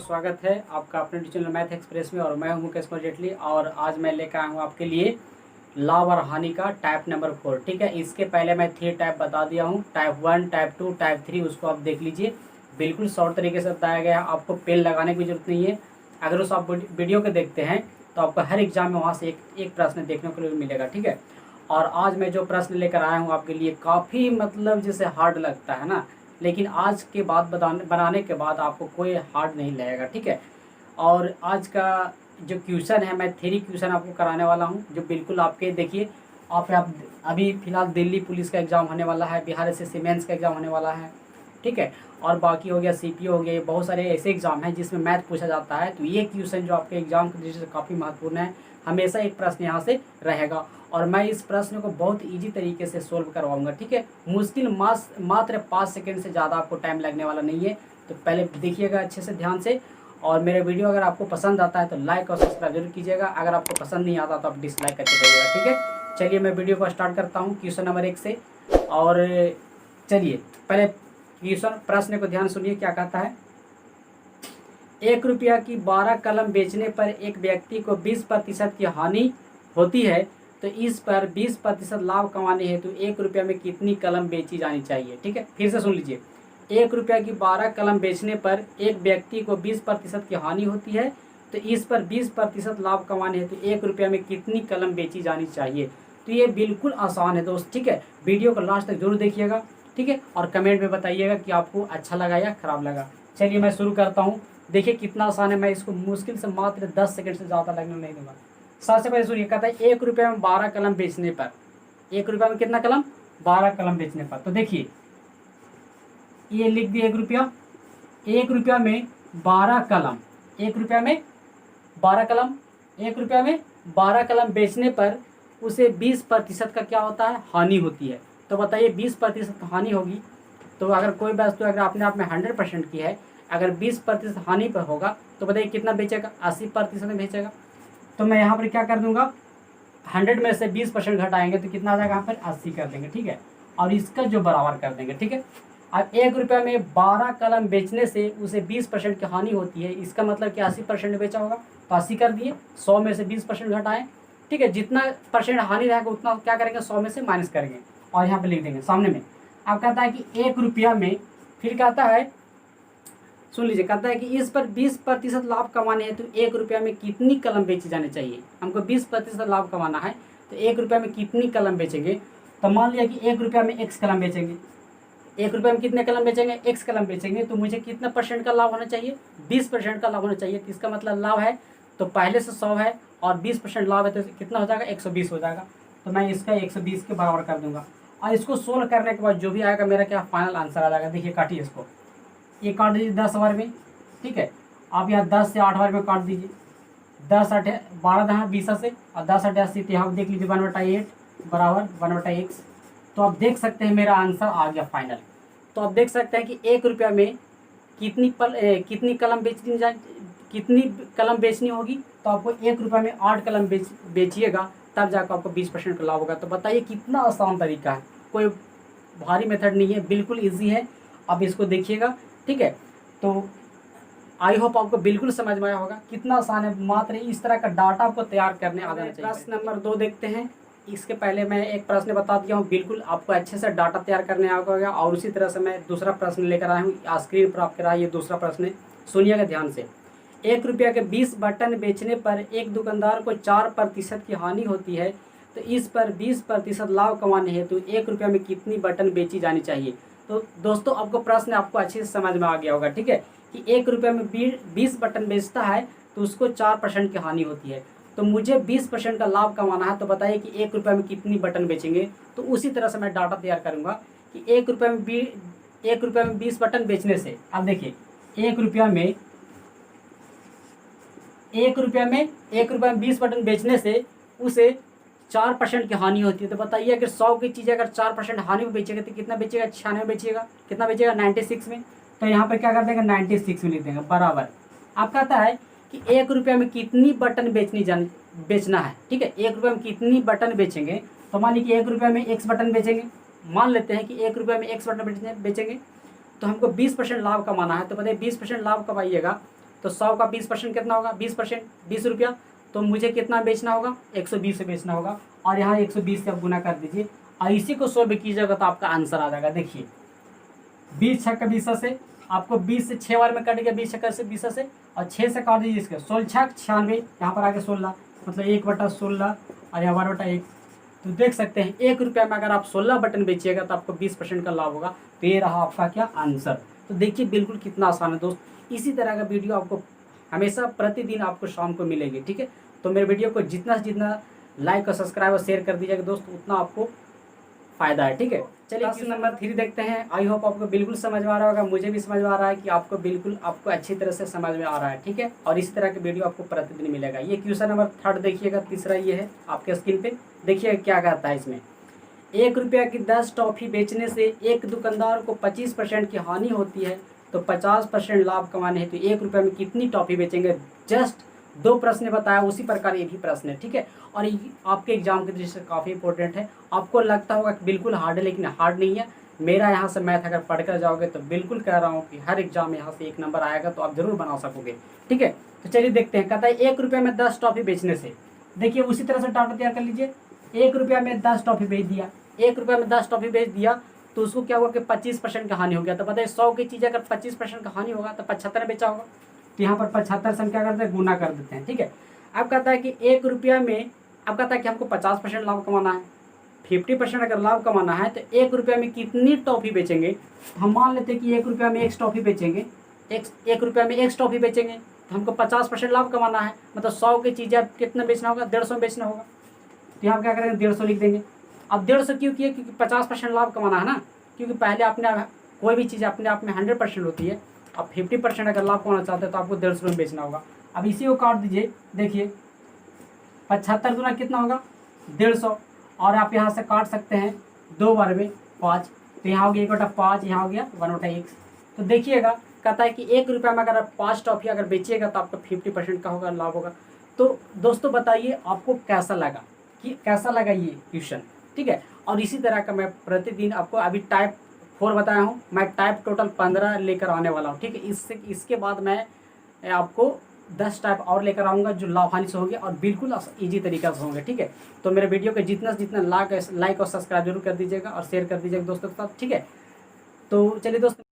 स्वागत है आपका अपने चैनल मैथ एक्सप्रेस में। और मैं हूं मुकेश जेटली और आज मैं लेकर आया हूं आपके लिए लाभ और हानि का टाइप नंबर 4। ठीक है, इसके पहले मैं 3 टाइप बता दिया हूं, टाइप 1, टाइप 2, टाइप 3। उसको आप देख लीजिए, बिल्कुल शॉर्ट तरीके से बताया गया है। आपको पेन लगाने की जरूरत नहीं है। अगर उस आप वीडियो को देखते हैं तो आपको हर एग्जाम में वहाँ से एक प्रश्न देखने को मिलेगा। ठीक है, और आज मैं जो प्रश्न लेकर आया हूँ आपके लिए काफ़ी मतलब जैसे हार्ड लगता है ना, लेकिन आज के बाद बनाने के बाद आपको कोई हार्ड नहीं लगेगा। ठीक है, और आज का जो क्वेश्चन है मैं 3 क्वेश्चन आपको कराने वाला हूं, जो बिल्कुल आपके देखिए आप अभी फिलहाल दिल्ली पुलिस का एग्ज़ाम होने वाला है, बिहार एसएससी मेंस का एग्ज़ाम होने वाला है। ठीक है, और बाकी हो गया सीपीओ हो गया, बहुत सारे ऐसे एग्ज़ाम हैं जिसमें मैथ पूछा जाता है। तो ये क्वेश्चन जो आपके एग्ज़ाम की दृष्टि से काफ़ी महत्वपूर्ण है, हमेशा एक प्रश्न यहाँ से रहेगा और मैं इस प्रश्न को बहुत ईजी तरीके से सोल्व करवाऊंगा। ठीक है, मुश्किल मात्र 5 सेकंड से ज़्यादा आपको टाइम लगने वाला नहीं है। तो पहले देखिएगा अच्छे से ध्यान से, और मेरे वीडियो अगर आपको पसंद आता है तो लाइक और सब्सक्राइब जरूर कीजिएगा। अगर आपको पसंद नहीं आता तो आप डिसलाइक करके जाइएगा। ठीक है, चलिए मैं वीडियो को स्टार्ट करता हूँ क्वेश्चन नंबर 1 से। और चलिए पहले क्वेश्चन प्रश्न को ध्यान सुनिए, क्या कहता है। 1 रुपया की 12 कलम बेचने पर एक व्यक्ति को 20% की हानि होती है, तो इस पर 20% लाभ कमाने हेतु 1 रुपया में कितनी कलम बेची जानी चाहिए। ठीक है, फिर से सुन लीजिए। 1 रुपया की 12 कलम बेचने पर एक व्यक्ति को 20% की हानि होती है, तो इस पर 20% लाभ कमाने हेतु 1 रुपया में कितनी कलम बेची जानी चाहिए। तो ये बिल्कुल आसान है दोस्त। ठीक है, वीडियो को लास्ट तक जरूर देखिएगा। ठीक है, और कमेंट में बताइएगा कि आपको अच्छा लगा या खराब लगा। चलिए मैं शुरू करता हूँ। देखिए कितना आसान है, मैं इसको मुश्किल से मात्र 10 सेकंड से ज़्यादा लगने नहीं दूंगा। सबसे पहले सुनिए, कहता है 1 रुपया में 12 कलम बेचने पर, 1 रुपया में कितना कलम, 12 कलम बेचने पर। तो देखिए ये लिख दिए 1 रुपया, 1 रुपया में 12 कलम, 1 रुपया में 12 कलम, 1 रुपया में 12 कलम बेचने पर उसे 20% का क्या होता है, हानि होती है। तो बताइए 20% हानि होगी, तो अगर कोई वस्तु अगर आपने आप में 100% की है, अगर 20% हानि पर होगा तो बताइए कितना बेचेगा, 80% में बेचेगा। तो मैं यहाँ पर क्या कर दूंगा, 100 में से 20% घटाएंगे तो कितना आ जाएगा, यहाँ पर 80 कर देंगे। ठीक है, और इसका जो बराबर कर देंगे। ठीक है, अब 1 रुपया में 12 कलम बेचने से उसे 20% की हानि होती है, इसका मतलब कि 80% बेचा होगा, तो 80 कर दिए। 100 में से 20% घटाएं। ठीक है, जितना परसेंट हानि रहेगा उतना क्या करेंगे, 100 में से माइनस करेंगे और यहाँ पर लिख देंगे सामने में। अब कहता है कि 1 रुपया में, फिर कहता है सुन लीजिए, कहता है कि इस पर 20% लाभ कमाने हैं तो 1 रुपया में कितनी कलम बेची जानी चाहिए। हमको 20% लाभ कमाना है तो 1 रुपया में कितनी कलम बेचेंगे। तो मान लिया कि 1 रुपया में x कलम बेचेंगे, 1 रुपया में कितने कलम बेचेंगे, x कलम बेचेंगे, तो मुझे कितना परसेंट का लाभ होना चाहिए, 20% का लाभ होना चाहिए। तो इसका मतलब लाभ है तो पहले से 100 है और 20% लाभ है तो कितना हो जाएगा, 120 हो जाएगा। तो मैं इसका 120 के बराबर कर दूंगा और इसको सोल्व करने के बाद जो भी आएगा मेरा क्या फाइनल आंसर आ जाएगा। देखिए काटिए इसको, ये काट दीजिए 10 बार में। ठीक है, आप यहाँ 10 से 8 बार में काट दीजिए। 10 8 12 10 20 से और 10 8 80, तो यहाँ देख लीजिए 1/8 बराबर 1/x। तो आप देख सकते हैं मेरा आंसर आ गया फाइनल। तो आप देख सकते हैं कि 1 रुपया में कितनी कलम कितनी कलम बेचनी होगी। तो आपको 1 रुपया में 8 कलम बेचिएगा, तब जाकर आपको 20% का लाभ होगा। तो बताइए कितना आसान तरीका है, कोई भारी मेथड नहीं है, बिल्कुल ईजी है। आप इसको देखिएगा। ठीक है, तो आई होप आपको बिल्कुल समझ में आया होगा, कितना आसान है। मात्र इस तरह का डाटा आपको तैयार करने आना चाहिए। प्रश्न नंबर 2 देखते हैं। इसके पहले मैं एक प्रश्न बता दिया हूँ, बिल्कुल आपको अच्छे से डाटा तैयार करने आएगा। और उसी तरह से मैं दूसरा प्रश्न लेकर आया हूँ, स्क्रीन पर आपके रहा ये दूसरा प्रश्न, सुनिएगा ध्यान से। 1 रुपया के 20 बटन बेचने पर एक दुकानदार को 4% की हानि होती है, तो इस पर 20% लाभ कमाने हेतु 1 रुपया में कितनी बटन बेची जानी चाहिए। तो दोस्तों आपको प्रश्न आपको अच्छे से समझ में आ गया होगा। ठीक है, कि 1 रुपया में 20 बटन बेचता है तो उसको 4% की हानि होती है, तो मुझे 20% का लाभ कमाना है। तो बताइए कि 1 रुपया में कितनी बटन बेचेंगे। तो उसी तरह से मैं डाटा तैयार करूंगा कि 1 रुपया में 20 बटन बेचने से, अब देखिए 1 रुपया में 20 बटन बेचने से उसे 4% की हानि होती है। तो बताइए अगर 100 की चीज़ अगर 4% हानि में बेचेगा तो कितना बेचेगा, 96 बेचेगा, कितना बेचेगा 96 में। तो यहाँ पर क्या कर देंगे, 96 में लिख देंगे बराबर। आप कहता है कि 1 रुपया में कितनी बटन बेचना है। ठीक है, 1 रुपया में कितनी बटन बेचेंगे। तो मान लीजिए 1 रुपया में x बटन बेचेंगे, मान लेते हैं कि 1 रुपया में x बटन बेचेंगे, तो हमको 20% लाभ कमाना है। तो बताइए 20% लाभ कमाइएगा तो 100 का 20% कितना होगा, 20%, 20 रुपया। तो मुझे कितना बेचना होगा, 120 से बेचना होगा। और यहाँ 120 से आप गुना कर दीजिए और इसी को 100 में कीजिएगा तो आपका आंसर आ जाएगा। देखिए 20 छक्का 20 से आपको 20 से 6 बार में कट गया, 20 छक्का से 20 से, और 6 से काट दीजिए इसके 16 छक 96, यहाँ पर आगे 16, मतलब 1/16 और यहाँ 12/1। तो देख सकते हैं 1 रुपया में अगर आप 16 बटन बेचिएगा तो आपको 20% का लाभ होगा। तो ये रहा आपका क्या आंसर। तो देखिए बिल्कुल कितना आसान है दोस्त। इसी तरह का वीडियो आपको हमेशा प्रतिदिन आपको शाम को मिलेगी, ठीक है। तो मेरे वीडियो को जितना से जितना लाइक और सब्सक्राइब और शेयर कर दीजिएगा दोस्त, उतना आपको फ़ायदा है, ठीक है। चलिए क्वेश्चन नंबर 3 देखते हैं। आई होप आपको बिल्कुल समझ में आ रहा होगा, मुझे भी समझ में आ रहा है कि आपको बिल्कुल आपको अच्छी तरह से समझ में आ रहा है, ठीक है। और इसी तरह के वीडियो आपको प्रतिदिन मिलेगा। ये क्वेश्चन नंबर 3 देखिएगा, तीसरा ये है आपके स्क्रीन पे। देखिए क्या कहता है इसमें, 1 रुपया की 10 टॉफ़ी बेचने से एक दुकानदार को 25% की हानि होती है, तो 50% लाभ कमाने हैं तो 1 रुपये में कितनी टॉफ़ी बेचेंगे। जस्ट 2 प्रश्न बताया, उसी प्रकार ये भी प्रश्न है, ठीक है। और ये आपके एग्जाम की दृष्टि से काफ़ी इंपॉर्टेंट है। आपको लगता होगा कि बिल्कुल हार्ड है, लेकिन हार्ड नहीं है। मेरा यहाँ से मैथ अगर पढ़कर जाओगे तो बिल्कुल कह रहा हूँ कि हर एग्जाम में यहाँ से 1 नंबर आएगा, तो आप जरूर बना सकोगे, ठीक है। तो चलिए देखते हैं। कहता है 1 रुपये में 10 टॉफ़ी बेचने से, देखिए उसी तरह से डाटा तैयार कर लीजिए। 1 रुपया में 10 टॉफ़ी बेच दिया, 1 रुपये में 10 टॉफ़ी बेच दिया, तो उसको क्या हुआ कि 25% का हानि हो गया। तो बताइए 100 की चीज़ अगर 25% का हानि होगा तो 75 बेचा होगा। तो यहाँ पर 75 से हम क्या करते हैं, गुना कर देते हैं, ठीक है। अब कहता है कि 1 रुपया में, अब कहता है कि हमको 50% लाभ कमाना है, 50% अगर लाभ कमाना है तो 1 रुपया में कितनी टॉफ़ी बेचेंगे। तो हम मान लेते हैं कि 1 रुपया में 1 टॉफ़ी बेचेंगे, 1 रुपया में 1 टॉफ़ी बेचेंगे, तो हमको 50% लाभ कमाना है, मतलब 100 की चीज़ें कितना बेचना होगा, 150 में बेचना होगा। तो यहाँ क्या करेंगे, 150 लिख देंगे। अब 150 क्यों किया, क्योंकि 50% लाभ कमाना है ना, क्योंकि पहले अपने कोई भी चीज़ अपने आप में 100% होती है। अब 50% अगर लाभ कमाना चाहते हैं तो आपको 150 में बेचना होगा। अब इसी को काट दीजिए, देखिए 75 गुना कितना होगा, 150, और आप यहाँ से काट सकते हैं 2 बार में 5, तो यहाँ हो गया 1/5, यहाँ हो गया 1/1। तो देखिएगा कहता है कि 1 रुपया में अगर आप 5 टॉफ़ी अगर बेचिएगा तो आपका 50% का होगा, लाभ होगा। तो दोस्तों बताइए आपको कैसा लगा, कि कैसा लगा ये क्वेश्चन, ठीक है। और इसी तरह का मैं प्रतिदिन आपको, अभी टाइप 4 बताया हूँ, मैं टाइप टोटल 15 लेकर आने वाला हूँ, ठीक है। इसके बाद मैं आपको 10 टाइप और लेकर आऊँगा जो लाभ हानि से होंगे और बिल्कुल ईजी तरीका से होंगे, ठीक है। तो मेरे वीडियो के जितना से जितना लाइक और सब्सक्राइब जरूर कर दीजिएगा और शेयर कर दीजिएगा दोस्तों के साथ, ठीक है। तो चलिए दोस्तों।